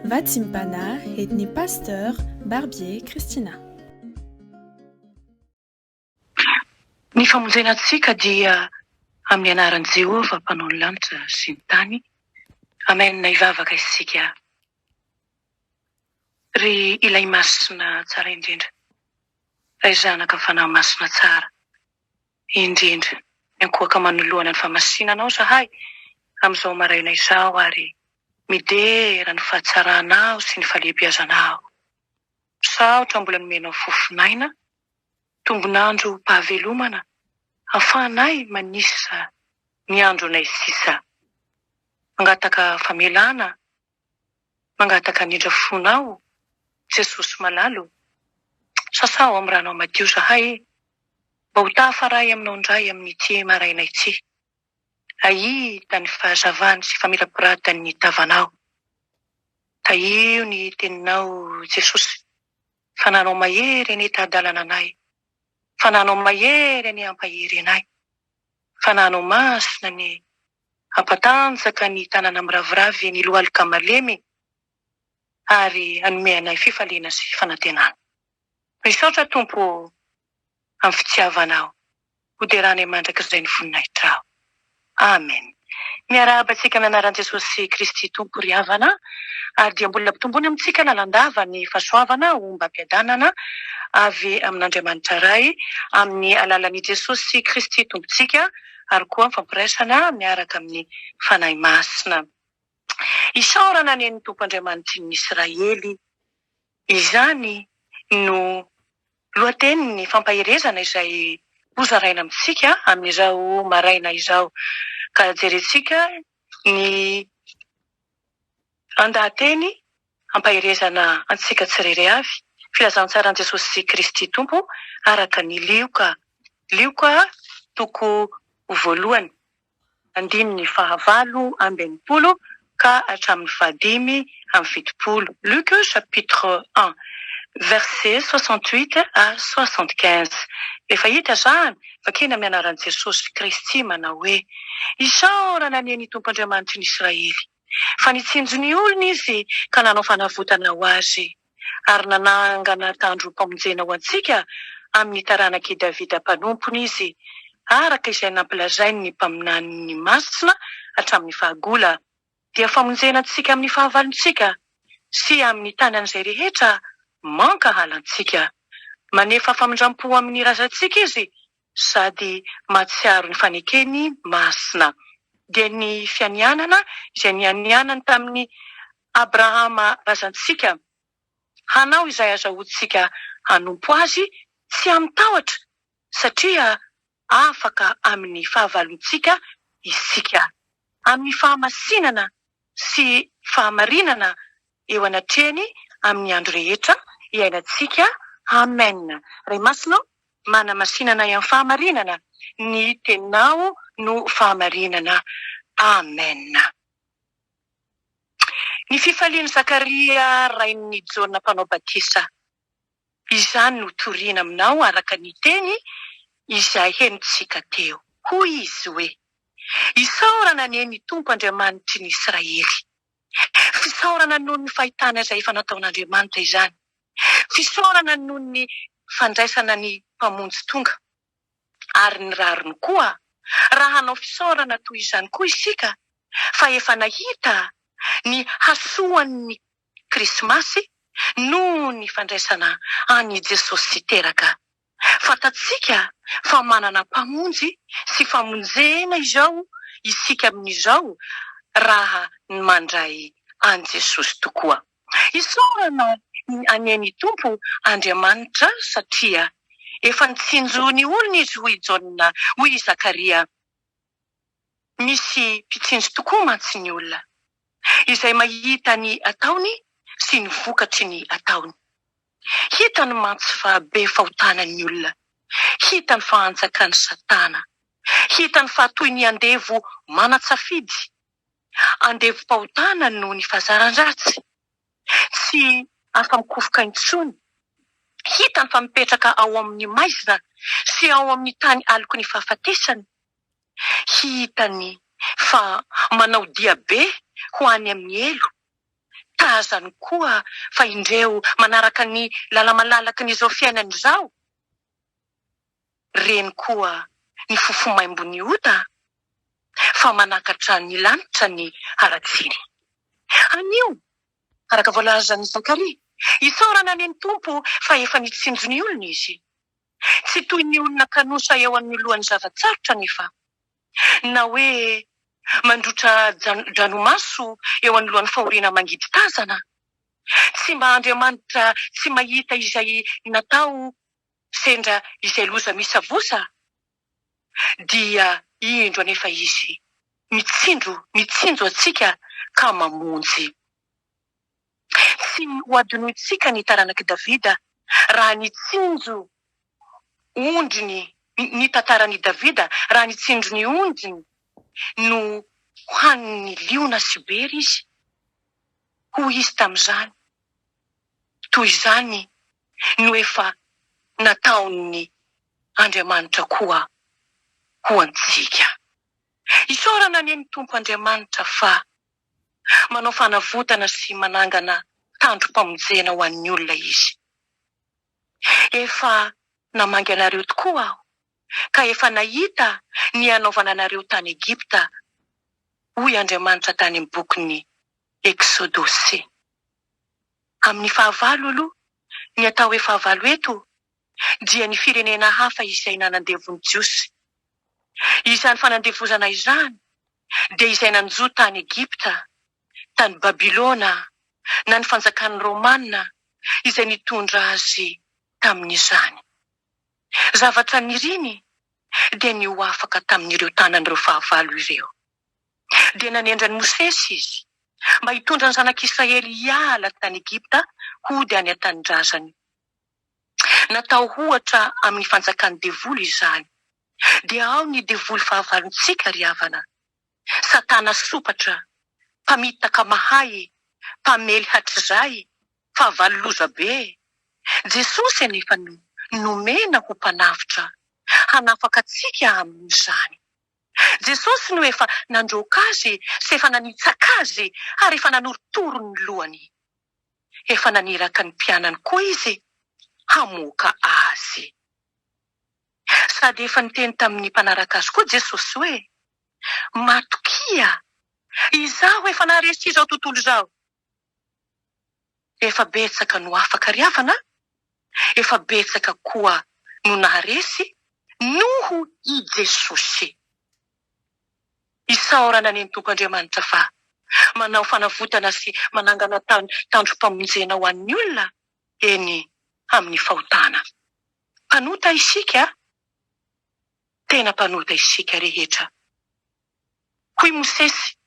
Vatimpana etni pasteur Barbier Kristina. Ny famonjenantsika dia amin'ny anaran'i Jehovah mpanao ny lanitra sy ny tany. Amen. Ivavaka isika. Ry ilay masina tsara indrindra. Ray zanaka fanahy masina tsara indrindra. Miankoaka manoloana ny famasinanao zahay amin'izao maraina izao ary midera ny fahatsaranao sy ny falehibiazanao. Saotra mbola nomenao fofinaina, tombonandro pahavelomana, ahafahanay manisa ny andronay sisa. Mangataka famelana, mangataka nindra fonao, Jesosy malalo. Sasao amin'ny ranao madio zahay, mba ho tahafaray aminao indray amin'ity maraina ity. Ahita ny fahazavany sy famirapiratany ny tavanao. Taio ny teninao Jesosy. Fananao mahery ny tadalana anay. Fananao mahery ny ampahery anay. Fananao masina ny ampatanjaka ny tanana miraviravy ny lohalika malemy ary anome anay fifaliana sy fanantenana. Misaotra Tompo amin'ny fitiavanao. Hoderanay mandrakizay ny voninahitrao. Amen. Miarabantsika amin'ny anaran'i Jesosy Kristy Tompo ry havana, ary dia mbola mpitombony amintsika lalandava ny fahasoavana ombam-piadanana avy amin'Andriamanitra Ray amin'ny alalan'i Jesosy Kristy Tompontsika, ary koa mifampiraisana miaraka amin'ny fanahy masina. Isaorana ny Tompo Andriamanitry ny Israely. Izany no lohatenin'ny fampaherezana izay hozaraina amintsika amin'izao maraina izao. Ka jerentsika ny andahateny ampaherezana antsika tsirairay avy, filazantsarany Jesosy Kristy Tompo araka ny Lioka toko voalohany, 15 ka hatramin'ny 5:70. Luc chapitre 1 verset 68 à 75. Efa hita zany, vakena amin'ny anaran'i Jesosy Kristy manao hoe: isaorana ny Tompo Andriamanitry ny Israely. Fa nitsinjo ny olona izy ka nanao fanavotana ho azy, ary nanangana tandro-pamonjena ho antsika amin'ny taranaki Davida mpanompony izy, araka izay nampilazainy ny mpaminany ny masina hatramin'ny fahagola. Dia famonjenantsika amin'ny fahavalontsika sy amin'ny tanan'izay rehetra manka halantsika. Manefa famindrampo amin'ny razantsika izy, sady mahatsiaro ny fanekeny masina. Dia ny fianianana izay nianianany tamin'ny Abrahama razantsika, hanao izay azahoantsika hanompo azy tsy amtahotra, satria afaka amin'ny fahavalontsika isika, amin'ny fahamasinana sy fahamarinana eo anatrehany amin'ny andro rehetra iainantsika. Amen. Ray masina, manamasinana amin'ny fahamarinana, ny teninao no fahamarinana. Amen. Ny fifalian'i Zakaria rain'ny Jona mpanao batisa, izany no toriana aminao araka ny teny izay henontsika teo. Hoy izy hoe: isaorana ny Tompo Andriamanitry ny Israely. Fisaorana noho ny fahitana izay efa nataon'Andriamanitra izany. Fisaorana noho ny fandraisana ny mpamonjy tonga. Ary ny rariny koa, raha hanao fisaorana toy izany koa isika, fa efa nahita ny hasoan'ny Krismasy noho ny fandraisana an'i Jesosy teraka. Fantatsika fa manana mpamonjy sy famonjena izao isika amin'izao raha ny mandray an Jesosy tokoa. Isaorana aneny Tompo Andriamanitra, satria efa nitsinjo ny olona izy hoy Zakaria. Misy mpitsinjo tokoa mantsy ny olona, izay mahita ny ataony sy ny vokatry ny ataony. Hitany mantsy fa be fahotanany olona, hitany fa anjakany Satana, hitany fa toy ny andevo manatsafidy, andevo mpahotana noho ny fahazaran-dratsy, tsy afa-mikofoka intsony. Hitany fa mipetraka ao amin'ny maizina sy ao amin'ny tany aloko ny fahafatesany. Hitany fa manao dia be ho any amin'ny elo, tazany koa fa indreo manaraka ny lalamalalaka n'izao fiainany izao. Reny koa ny fofomaimbo-ny ota fa manakatra ny lanitra ny haratsiny. Anio, araka voalazan'ny Zakaria, isaorana ny Tompo fa efa nitsinjo ny olona izy. Tsy toy ny olona kanosa eo amin'ny lohan'ny zavatsarotra nefa, na hoe mandrotra dranomaso eo anolohan'ny fahoriana mangidy tazana. Tsy mba Andriamanitra tsy mahita izay natao sendra izay loza misavosa, dia indro anefa izy mitsinjo atsika ka mamonjy. Tsy hoadinoitsika ny taranaki Davida raha nitsinjo ondriny ny tantaran'i Davida raha nitsinjo ny ondriny no hohaniny liona sy bery izy. Ho izy tamin'izany, toy izany no efa nataony Andriamanitra koa ho antsika. Isaorana ny Tompo Andriamanitra fa manao fanavotana sy manangana tandro-pamonjena ho an'ny olona izy. Efa namangy anareo tokoa aho, ka efa nahita ny anaovana anareo tany Egipta, hoy Andriamanitra tany amin'ny bokin'ny Eksodosy. Amin'ny fahavalo aloha, ny atao hoe fahavalo eto, dia ny firenena hafa izay nanandevon'ny Jiosy. Izany fanandevozana izany, dia izay nanjo tany Egipta, tany Babilona, na ny fanjakan'ny Romanina, izay nitondra azy tamin'izany. Zavatra niriny, dia ny ho afaka tamin'ireo tanan'ireo fahavalo ireo. Dia nanendra ny Mosesy izy, mba hitondra ny zanak'Israely hiala tany Egipta hody any an-tanindrazany. Natao ohatra amin'ny fanjakan'ny devoly izany, dia ao ny devoly fahavalontsika ry havana. Satana sopatra, mpamitaka mahay, mpamely hatrizay, fahavalo loza be. Jesosy anefa nomena ho mpanafitra, hanafaka atsika amin'izany. Jesosy no efa nandroaka azy, sy efa nanitsaka azy, ary efa nanorotoro ny lohany. Efa naniraka ny mpianany koa izy, hamoaka azy. Sady efa niteny tamin'ny mpanaraka azy koa Jesosy hoe, matokia, izaho efa naharesy izao tontolo izao. Efa betsaka no afaka ry havana, efa betsaka koa no naharesy noho i Jesosy. Isaorana ny Tompo Andriamanitra fa manao fanavotana sy manangana tandro-pamonjena ho an'ny olona eny amin'ny fahotana. Mpanota isika, tena mpanota isika rehetra. Hoy Mosesy,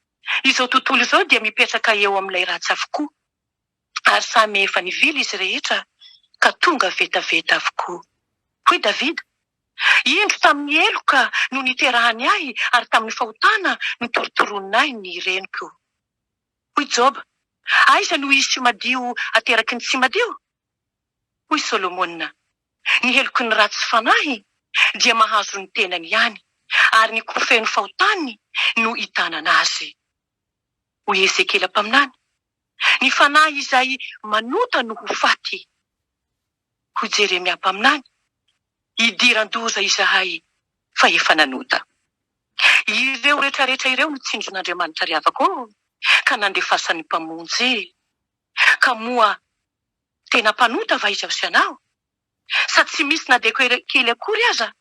izao tontolo izao dia mipetraka eo amin'ilay ratsy avokoa, ary samy efa nivily izy rehetra ka tonga vetaveta avokoa. Hoy Davida, indro tamin'ny eloka no niterahany ahy, ary tamin'ny fahotana no torotoroninay ny reniko. Hoy Joba, aiza no izy tsy madio ateraky ny tsy madio? Hoy Solomona, ny heloko ny ratsy fanahy dia mahazo ny tenany ihany, ary ny kofeny fahotany no hitanana azy. Hoy Ezekela mpaminany, ny fanahy izay manota no ho faty. Hoy Jeremia mpaminany, idiran-doza izahay fa efa nanota. Ireo rehetrarehetra ireo no tsinjon'Andriamanitra ry havako, ka nandefasany mpamonjy. Ka moa tena mpanota va izy sy anao? Sa tsy misy na dia kely akory aza?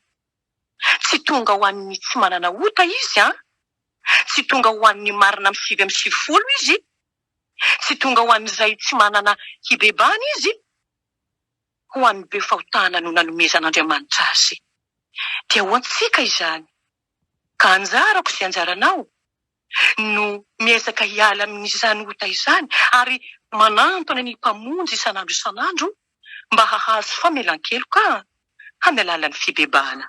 Tsy tonga ho an'ny tsy manana ota izy, tsy tonga ho an'ny marina amin'ny 5 izy, tsy tonga ho an'izay tsy manana hibebany izy, ho an'ny be fahotana no nanomezan'Andriamanitra azy. Dia ho antsika izany, ka anjarako sy anjaranao no miezaka hiala amin'izany ota izany, ary manantona ny mpamonjy isan'andro isan'andro mba hahazo famelan-keloka amin'ny alalan'ny fibebana.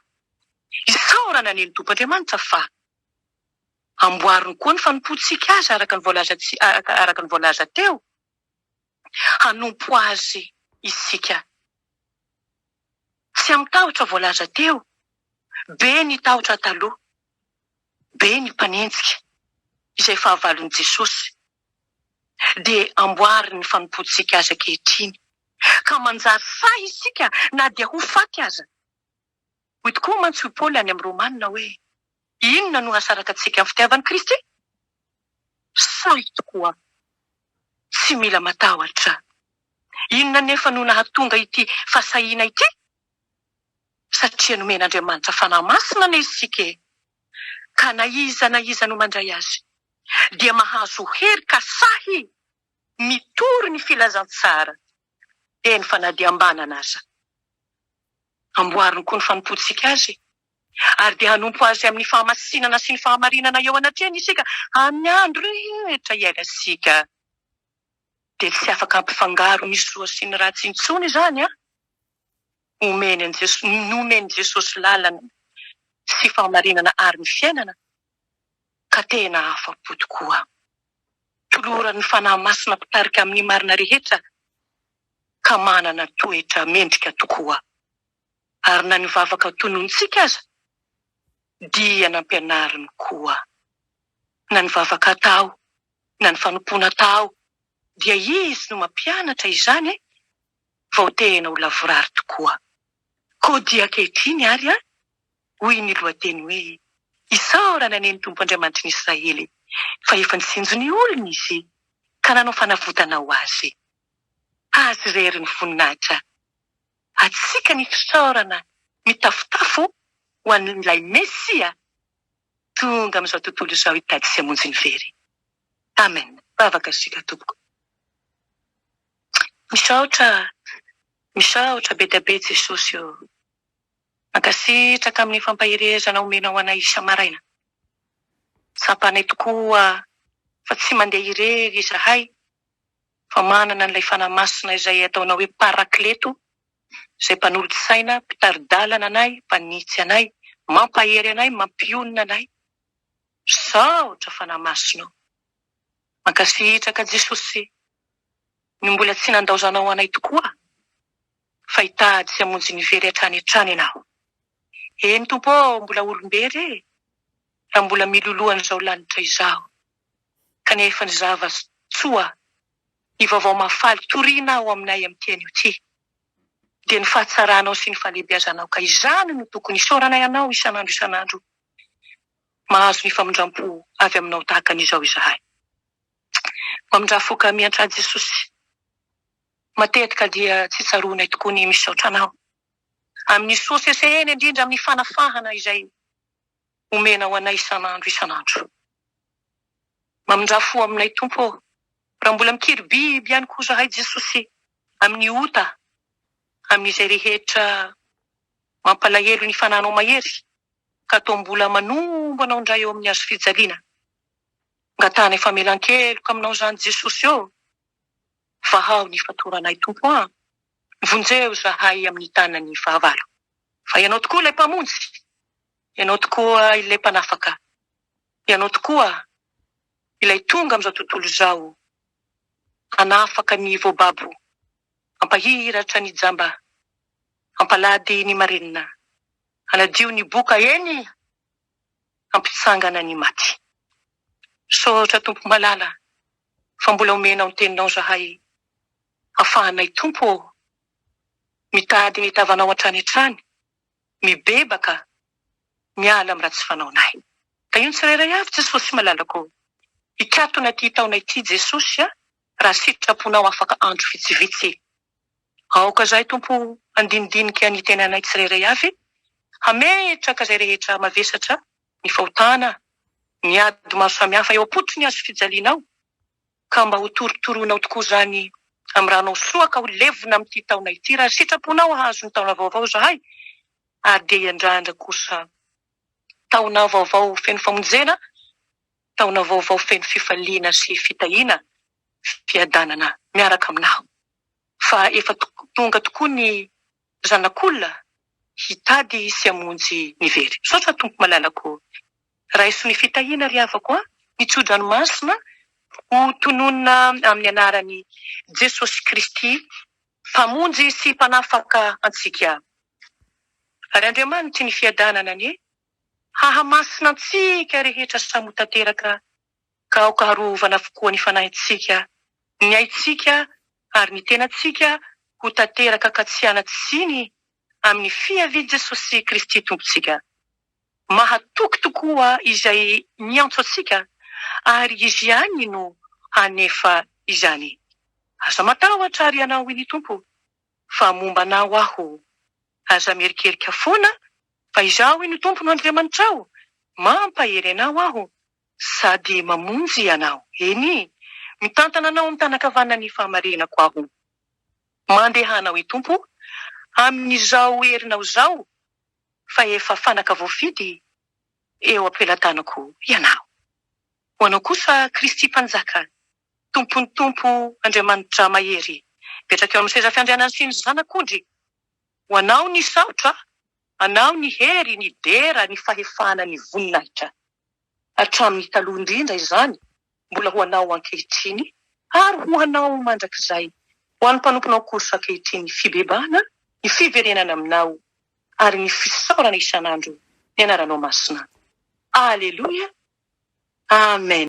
Isaorana ny Tompo Andriamanitra fa amboariny koa ny fanompoantsika azy araka ny voalaza teo, hanompo azy isika. Tsy amin'ny tahotra voalaza teo, be ny tahotra taloha, be ny mpanenjika izay fahavalon'i Jesosy. dia amboary ny fanompoantsika azy ankehitriny ka manjary sahy isika na dia ho faty aza. Hoy tokoa mantsy Paoly any amin'ny Romanina hoe inona no hasaraka antsika amin'ny fitiavan'i Kristy? Sahy tokoa, tsy mila matahotra. Inona nefa no nahatonga ity fahasahiana ity? Satria nomen'Andriamanitra fanahy masina na isika ka na iza no mandray azy dia mahazo hery ka sahy mitory ny filazantsara dia ny fanadiam-banana aza. Amboariny koa ny fanompoantsika azy ary dia hanompo azy amin'ny fahamasinana sy ny fahamarinana eo anatrehany isika amin'ny andro rehetra iainasika. Dia tsy afaka ampifangaro ny soa sy ny ratsy intsony izany nomeny Jesosy lalana sy fahamarinana ary ny fiainana ka tena afa-po tokoa. Tolorany fanahy masina mpitarika amin'ny marina rehetra ka manana toetra mendrika tokoa. Ary na nivavaka tonontsika aza dia nampianariny koa. Na nivavaka tao, na ny fanompona tao, dia izy no mampianatra izany vao tena ho lavorary tokoa. Ko dia ankehitriny ary hoy ny lohateny hoe isaorana ny Tompo Andriamanitra ny Israely fa efa nisinjo ny olona izy ka nanao fanavotana ho azy. Azy rery ny voninahitra. Atsika ny fisaorana mitafotafo ho an'ilay Mesia tonga amin'izao tontolo izao hitady sy hamonjy ny very. Amen. Bavaka sika tompoko. Misaotra be dia be Jesosy eo. Mankasitraka amin'ny fampahirezana omena ho anay isa-maraina. Sapanay tokoa fa tsy mandeha irery izahay fa manana an'ilay fanahy masina izay ataonao hoe parakleto izay mpanolotsaina, mpitaridalana anay, mpanitsy anay, mampahery anay, mampionona anay. Saotra fanahy masinao. Mankasitraka Jesosy ny mbola tsy nandaozanao anay tokoa fa hitady sy hamonjy ny very hatrany ianao. Eny Tompo, mbola olombery raha mbola milolohan' izao lanitra izao kanefa ny zava-tsoa ny vaovao mahafaly toriana ao aminay amin'ny teny io ty dia ny fahatsaranao sy ny fahalehibiazanao ka izany no tokony isaoranay anao isanandro. Mahazo ny famindrampo avy aminao tahaka an'izao izahay. Mamindrafoka miantra Jesosy. Matetika dia tsy tsaroanay tokoa ny misaotra anao amin'ny soa seseheny indrindra amin'ny fanafahana izay omena ho anay isanandro. Mamindrafo aminay Tompo, raha mbola mikiry biby ihany koa zahay Jesosy amin'ny ota, amin'izay rehetra mampalahelo ny fananao mahery ka toa mbola manombo anao indray eo amin'ny hazo fijaliana. Ngatany famelan-keloka aminao zany Jesosy eo. Vahao ny fatoranay Tompo vonjeo zahay amin'ny tanany fahavalo. Fa ianao tokoa ilay mpamonjy, ianao tokoa ilay mpanafaka, ianao tokoa ilay tonga amin'izao tontolo izao hanafaka ny voababo, ampahiratra ny jamba, ampalady ny marinina, hanadio ny boka eny, ampitsangana ny maty. Saotra Tompo malala fa mbola omenao ny teninao zahay ahafahanay Tompo mitady ny tavanao hatrany, mibebaka, miala amin'ny ratsy fanaonay. Ka io ny tsirairay avy Jesosy malalako. Ikatona ty taonay ty Jesosy raha sitraponao afaka andro vitsivitsy. Aoka zay Tompo andinidinika ny tenanay tsirairay avy, hametraka zay rehetra mavesatra, ny fahotana, ny ady maro samihafa eo apotry ny azo fijalianao, ka mba ho torotoronao tokoa zany amin'ny ranao soa ka ho levona amin'ity taonay ity raha sitraponao hahazo ny taona vaovao zahay, ary dia iandrandra kosa taona vaovao feno famonjena, taona vaovao feno fifaliana sy fitahiana, fiadanana miaraka aminao. Fa efa tonga tokoa ny zanak'olona hitady sy hamonjy ny very. Saotra Tompo malalako. Raiso ny fitahiana ry havako ny tsodranomasina ho tononina amin'ny anarany Jesosy Kristy, mpamonjy sy mpanafaka antsika. Ary Andriamanitra ny fiadanana ny hahamasina antsika rehetra samy tanteraka ka aoka harovana avokoa ny fanahintsika ny aitsika ary ny tenantsika ho tanteraka katsiana-tsiny amin'ny fiavidy Jesosy Kristy tompontsika. Mahatoky tokoa izay niantso antsika ary izy ihany no hanefa izany. Aza matahotra ary ianao iny Tompo, fa momba anao aho. Aza mierikerika foana fa izaho iny Tompo Andriamanitrao, mampahery anao aho sady mamonjy anao. Eny, mitantana anao amin'ny tanakavanany fahamarinako aho. Mandehanao Tompo amin'izao herinao zao, fa efa fanaka voafidy eo ampelantanako ianao. Ho anao kosa Kristy Mpanjaka, Tompony Tompo Andriamanitra mahery, petraka eo amin'ny seza fiandrianany sy ny zanak'ondry. Ho anao ny saotra, anao ny hery, ny dera, ny fahefana, ny voninahitra. Hatramin'ny taloha indrindra izany, mbola ho anao ankehitriny, ary ho anao mandrakizay. Ho an'ny mpanomponao kosa ankehitriny fibebana, ny fiverenana aminao, ary ny fisaorana isan'andro, ny anaranao masina. Aleluia. Amen.